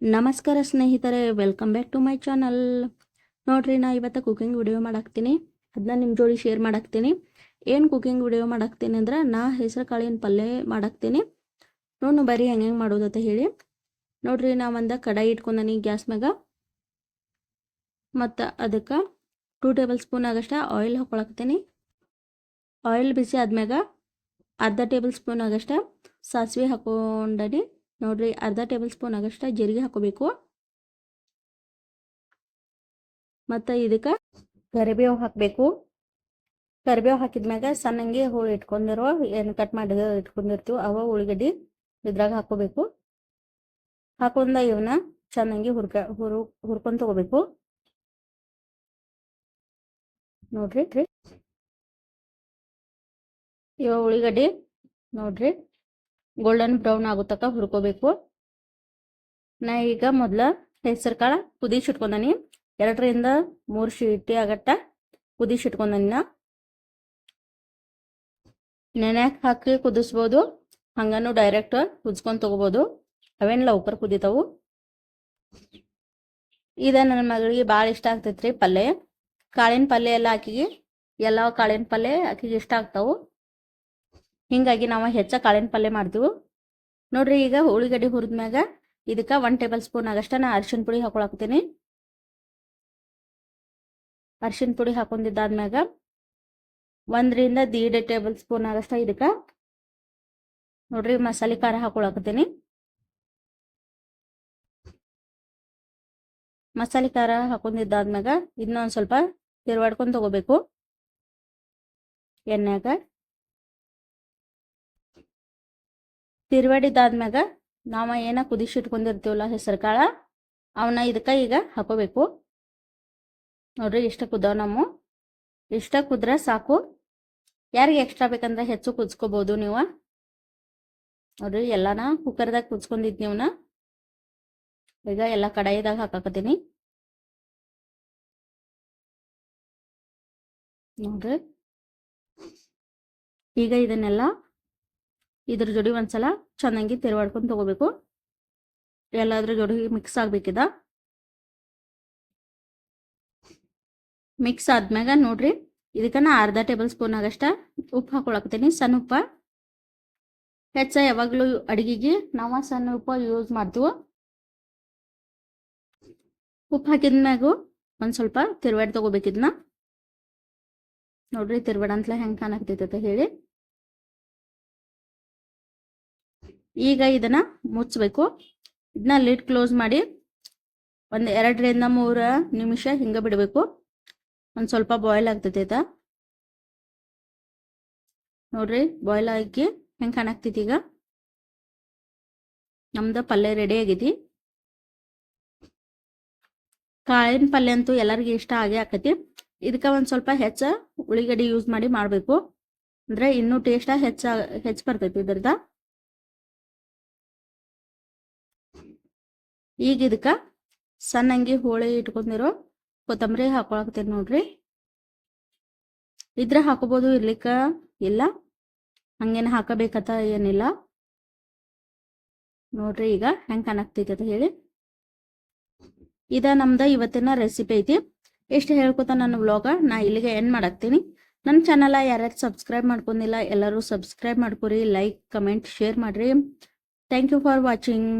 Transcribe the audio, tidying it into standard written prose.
ನಮಸ್ಕಾರ ಸ್ನೇಹಿತರೆ, welcome back to my channel. ನೋಡ್ರಿ, ನಾ ಇವತ್ತು ಕುಕಿಂಗ್ ವಿಡಿಯೋ ಮಾಡಾಕ್ತೀನಿ. ಅದನ್ನ ನಿಮ್ಮ ಜೋಡಿ ಶೇರ್ ಮಾಡಾಕ್ತೀನಿ. ಏನು ಕುಕಿಂಗ್ ವಿಡಿಯೋ ಮಾಡಾಕ್ತೀನಿ ಅಂದ್ರೆ, ನಾ ಹೆಸರು ಕಾಳಿನ ಪಲ್ಯ ಮಾಡಾಕ್ತೀನಿ. ನೋಡು ಬರೀ ಹೆಂಗೆ ಮಾಡೋದಂತ ಹೇಳಿ. ನೋಡ್ರಿ, ನಾ ಒಂದು ಕಡಾಯಿ ಇಟ್ಕೊಂಡನಿ ಗ್ಯಾಸ್ ಮ್ಯಾಗ. ಮತ್ತು ಅದಕ್ಕೆ 2 ಟೇಬಲ್ ಸ್ಪೂನ್ ಆಗಷ್ಟ ಆಯಿಲ್ ಹಾಕೊಳಕ್ತೀನಿ. ಆಯಿಲ್ ಬಿಸಿ ಆದ್ಮ್ಯಾಗ ಅರ್ಧ ಟೇಬಲ್ ಸ್ಪೂನ್ ಆಗಷ್ಟ ಸಾಸಿವೆ ಹಾಕೊಂಡನಿ. ನೋಡ್ರಿ, ಅರ್ಧ ಟೇಬಲ್ ಸ್ಪೂನ್ ಆಗಷ್ಟ ಜೀರಿಗೆ ಹಾಕೋಬೇಕು. ಮತ್ತು ಇದಕ್ಕೆ ಕರಿಬೇವು ಹಾಕಬೇಕು. ಕರಿಬೇವು ಹಾಕಿದ್ಮ್ಯಾಗ ಸಣ್ಣಂಗೆ ಹೋಳು ಇಟ್ಕೊಂಡಿರೋ ಏನು ಕಟ್ ಮಾಡಿ ಇಟ್ಕೊಂಡಿರ್ತೀವಿ ಅವ ಉಳ್ಳಾಗಡ್ಡಿ ಇದ್ರಾಗ ಹಾಕೋಬೇಕು. ಹಾಕೊಂಡ ಇವನ್ನ ಚೆನ್ನಾಗಿ ಹುರ್ಕೊಂಡು ತಗೋಬೇಕು. ನೋಡ್ರಿ, ಇವ ಉಳ್ಳಾಗಡ್ಡಿ ನೋಡ್ರಿ ಗೋಲ್ಡನ್ ಬ್ರೌನ್ ಆಗೋ ತನಕ ಹುರ್ಕೋಬೇಕು. ನಾ ಈಗ ಮೊದಲ ಹೆಸರು ಕಾಳು ಕುದಿಸಿಟ್ಕೊಂಡನಿ. 2 ರಿಂದ 3 ಸೀಟಿ ಆಗಟ್ಟ ಕುದಿಸಿಟ್ಕೊಂಡನಿ. ನೆನೆಯಾಕ ಹಾಕಿ ಕುದಿಸ್ಬೋದು, ಹಂಗನು ಡೈರೆಕ್ಟ್ ಕುದಿಸ್ಕೊಂಡು ತಗೋಬೋದು. ಅವೇನು ಲೌಕರ್ ಕುದಿತಾವು. ಇದ ನನ್ನ ಮಗಳಿಗೆ ಭಾಳ ಇಷ್ಟ ಆಗ್ತೈತ್ರಿ ಪಲ್ಯ. ಕಾಳಿನ ಪಲ್ಯ ಎಲ್ಲ ಆಕಿಗೆ, ಎಲ್ಲ ಕಾಳಿನ ಪಲ್ಯ ಆಕಿಗೆ ಇಷ್ಟ ಆಗ್ತಾವು. ಹಿಂಗಾಗಿ ನಾವು ಹೆಚ್ಚ ಕಾಳಿನ ಪಲ್ಯ ಮಾಡ್ತೀವಿ. ನೋಡ್ರಿ, ಈಗ ಉಳ್ಳಾಗಡ್ಡಿ ಹುರಿದ್ಮ್ಯಾಗ ಇದಕ್ಕೆ 1 ಟೇಬಲ್ ಸ್ಪೂನ್ ಆಗಷ್ಟ ನಾ ಅರಿಶಿನ ಪುಡಿ ಹಾಕೊಳಕ್ತೀನಿ. ಅರಿಶಿನ ಪುಡಿ ಹಾಕೊಂಡಿದ್ದಾದ್ಮ್ಯಾಗ 1 ರಿಂದ 1.5 ಟೇಬಲ್ ಸ್ಪೂನ್ ಆಗಷ್ಟ ಇದಕ್ಕೆ ನೋಡ್ರಿ ಮಸಾಲೆ ಖಾರ ಹಾಕೊಳಕತ್ತೀನಿ. ಮಸಾಲೆ ಖಾರ ಹಾಕೊಂಡಿದ್ದಾದ್ಮ್ಯಾಗ ಇದನ್ನೊಂದು ಸ್ವಲ್ಪ ತಿರ್ವಾಡ್ಕೊಂಡು ತಗೋಬೇಕು ಎಣ್ಣೆಗ. ತಿರ್ವಾಡಿದಾದ್ಮ್ಯಾಗ ನಾವು ಏನ ಕುದಿಸಿಟ್ಕೊಂಡಿರ್ತೀವಲ್ಲ ಹೆಸರು ಕಾಳ, ಅವನ್ನ ಇದಕ್ಕೆ ಈಗ ಹಾಕೋಬೇಕು. ನೋಡ್ರಿ, ಇಷ್ಟ ಕುದ್ದಾವ. ನಾವು ಇಷ್ಟ ಕುದ್ರೆ ಸಾಕು. ಯಾರಿಗೆ ಎಕ್ಸ್ಟ್ರಾ ಬೇಕಂದ್ರೆ ಹೆಚ್ಚು ಕುದಿಸ್ಕೋಬೋದು ನೀವು. ನೋಡ್ರಿ, ಎಲ್ಲಾನ ಕುಕ್ಕರ್ದಾಗ ಕುದಿಸ್ಕೊಂಡಿದ್ ನೀವನ್ನ ಈಗ ಎಲ್ಲ ಕಡಾಯಿದಾಗ ಹಾಕಾಕತ್ತೀನಿ. ನೋಡ್ರಿ, ಈಗ ಇದನ್ನೆಲ್ಲ ಇದ್ರ ಜೋಡಿ ಒಂದ್ಸಲ ಚೆನ್ನಾಗಿ ತಿರ್ವಾಡ್ಕೊಂಡು ತಗೋಬೇಕು. ಎಲ್ಲಾದ್ರ ಜೋಡಿ ಮಿಕ್ಸ್ ಆಗ್ಬೇಕಿದ. ಮಿಕ್ಸ್ ಆದ್ಮ್ಯಾಗ ನೋಡ್ರಿ, ಇದಕ್ಕೆ ನಾ ಅರ್ಧ ಟೇಬಲ್ ಸ್ಪೂನ್ ಆಗಷ್ಟ ಉಪ್ಪು ಹಾಕೊಳಕ್ತೀನಿ. ಸಣ್ಣ ಉಪ್ಪ. ಹೆಚ್ಚ ಯಾವಾಗಲೂ ಅಡಿಗೆಗೆ ನಾವು ಸಣ್ಣ ಉಪ್ಪು ಯೂಸ್ ಮಾಡ್ತೀವಿ. ಉಪ್ಪು ಹಾಕಿದ್ಮ್ಯಾಗು ಒಂದು ಸ್ವಲ್ಪ ತಿರ್ವಾಡಿ ತಗೋಬೇಕಿದ್ನ. ನೋಡ್ರಿ, ತಿರ್ವಾಡ ಅಂತಲೇ ಹೆಂಗೆ ಕಾಣಾಕ್ತೈತೆ ಹೇಳಿ. ಈಗ ಇದನ್ನ ಮುಚ್ಚಬೇಕು. ಇದನ್ನ ಲಿಡ್ ಕ್ಲೋಸ್ ಮಾಡಿ ಒಂದು 2 ರಿಂದ 3 ನಿಮಿಷ ಹಿಂಗೆ ಬಿಡಬೇಕು. ಒಂದು ಸ್ವಲ್ಪ ಬಾಯ್ಲ್ ಆಗ್ತೈತ. ನೋಡ್ರಿ, ಬಾಯ್ಲ್ ಆಗಿ ಹೆಂಗೆ ಕಾಣಾಕ್ತೈತಿ. ಈಗ ನಮ್ದು ಪಲ್ಯ ರೆಡಿ ಆಗೈತಿ. ಕಾಳಿನ ಪಲ್ಯ ಅಂತೂ ಎಲ್ಲರಿಗೂ ಇಷ್ಟ ಆಗೇ ಆಕತಿ. ಇದಕ್ಕೆ ಒಂದು ಸ್ವಲ್ಪ ಹೆಚ್ಚ ಉಳ್ಳಾಗಡ್ಡಿ ಯೂಸ್ ಮಾಡಿ ಮಾಡಬೇಕು, ಅಂದ್ರೆ ಇನ್ನೂ ಟೇಸ್ಟ್ ಹೆಚ್ಚು ಬರ್ತೈತಿ ಇದ್ರದ. ಈಗ ಇದಕ್ಕೆ ಸಣ್ಣಂಗಿ ಹೋಳಿ ಇಟ್ಕೊಂಡಿರೋ ಕೊತ್ತಂಬರಿ ಹಾಕೊಳಕ್ತೀನಿ. ನೋಡ್ರಿ, ಇದ್ರ ಹಾಕೋಬಹುದು, ಇರ್ಲಿಕ್ಕ ಇಲ್ಲ, ಹಂಗೇನು ಹಾಕಬೇಕಂತ ಏನಿಲ್ಲ. ನೋಡ್ರಿ, ಈಗ ಹೆಂಗೆ ಕಾಣಾಕ್ತೈತಿ ಅಂತ ಹೇಳಿ. ಇದ ನಮ್ದು ಇವತ್ತಿನ ರೆಸಿಪಿ ಐತಿ. ಎಷ್ಟು ಹೇಳ್ಕೊತ ನನ್ನ ವ್ಲಾಗ ನಾ ಇಲ್ಲಿಗೆ ಎಂಡ್ ಮಾಡಾಕ್ತೀನಿ. ನನ್ನ ಚಾನಲ್ ಯಾರ್ಯಾರು ಸಬ್ಸ್ಕ್ರೈಬ್ ಮಾಡ್ಕೊಂಡಿಲ್ಲ ಎಲ್ಲರೂ ಸಬ್ಸ್ಕ್ರೈಬ್ ಮಾಡ್ಕೊರಿ, ಲೈಕ್ ಕಮೆಂಟ್ ಶೇರ್ ಮಾಡ್ರಿ. Thank you for watching.